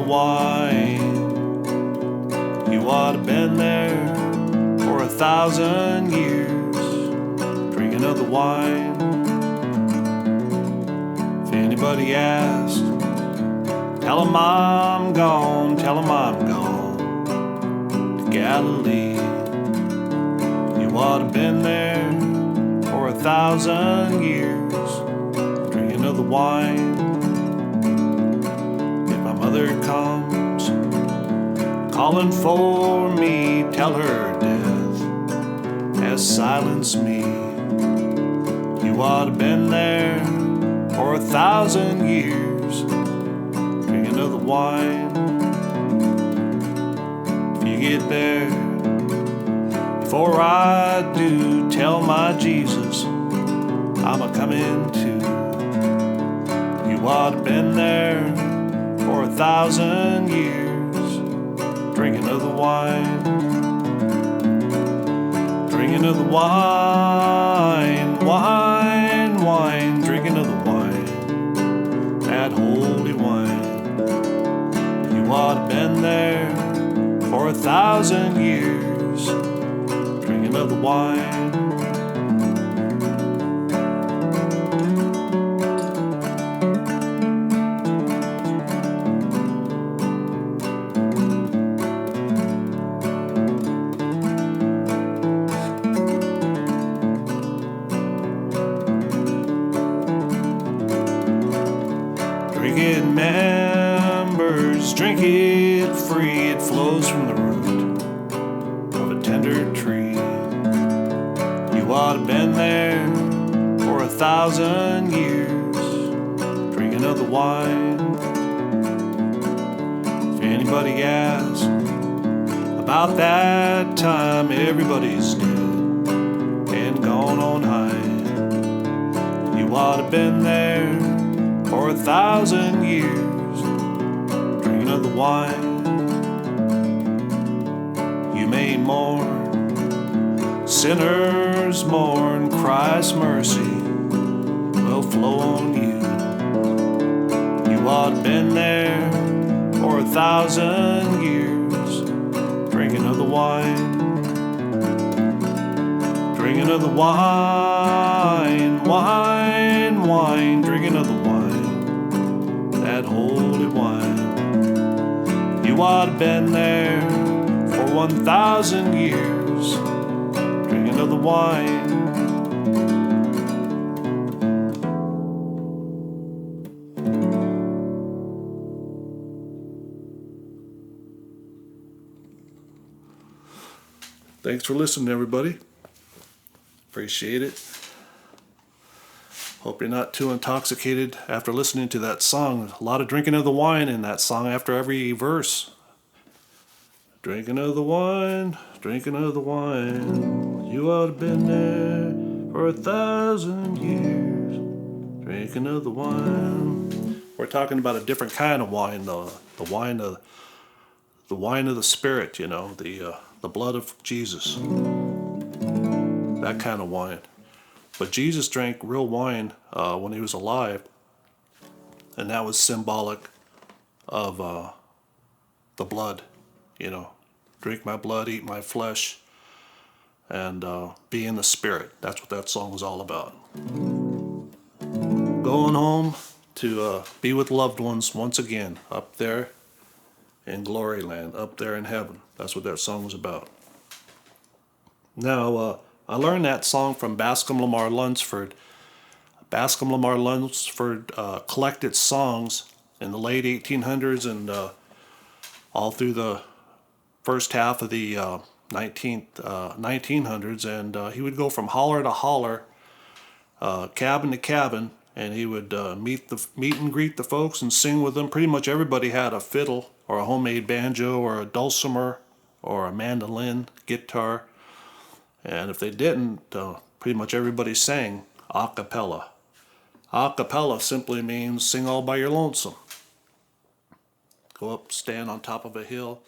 the wine. You ought to been there for 1,000 years, drinking of the wine. If anybody asks, tell 'em I'm gone, tell 'em I'm gone to Galilee. You ought to been there for 1,000 years, drinking of the wine. If my mother comes calling for me, tell her death has silenced me. You ought to been there for 1,000 years, drinking of the wine. If you get there before I do, tell my Jesus I'm a-comin' too. You ought to been there for 1,000 years, drinking of the wine. Drinking of the wine, wine, wine, drinking of the wine, that holy wine. You ought to been there for 1,000 years, drinking of the wine. Drink it, members, drink it free. It flows from the root of a tender tree. You ought to been there for 1,000 years, drinking of the wine. If anybody asks about that time, everybody's dead and gone on high. You ought to been there for 1,000 years, drinking of the wine. You may mourn, sinners mourn, Christ's mercy will flow on you. You ought to been there for 1,000 years, drinking of the wine. Drinking of the wine, wine, wine, drinking of the wine, that holy wine. You ought to been there for 1,000 years, drinking of the wine. Thanks for listening, everybody. Appreciate it. Hope you're not too intoxicated after listening to that song. A lot of drinking of the wine in that song after every verse. Drinking of the wine, drinking of the wine. You ought to been there for 1,000 years, drinking of the wine. We're talking about a different kind of wine, though. The wine of the Spirit. You know, the blood of Jesus. That kind of wine. But Jesus drank real wine when he was alive, and that was symbolic of the blood. You know, drink my blood, eat my flesh, and be in the Spirit. That's what that song was all about. Going home to be with loved ones once again, up there in glory land, up there in heaven. That's what that song was about. Now, I learned that song from Bascom Lamar Lunsford. Bascom Lamar Lunsford collected songs in the late 1800s and all through the first half of the 1900s, and he would go from holler to holler, cabin to cabin, and he would meet and greet the folks and sing with them. Pretty much everybody had a fiddle or a homemade banjo or a dulcimer or a mandolin, guitar. And if they didn't, pretty much everybody sang a cappella. A cappella simply means sing all by your lonesome. Go up, stand on top of a hill,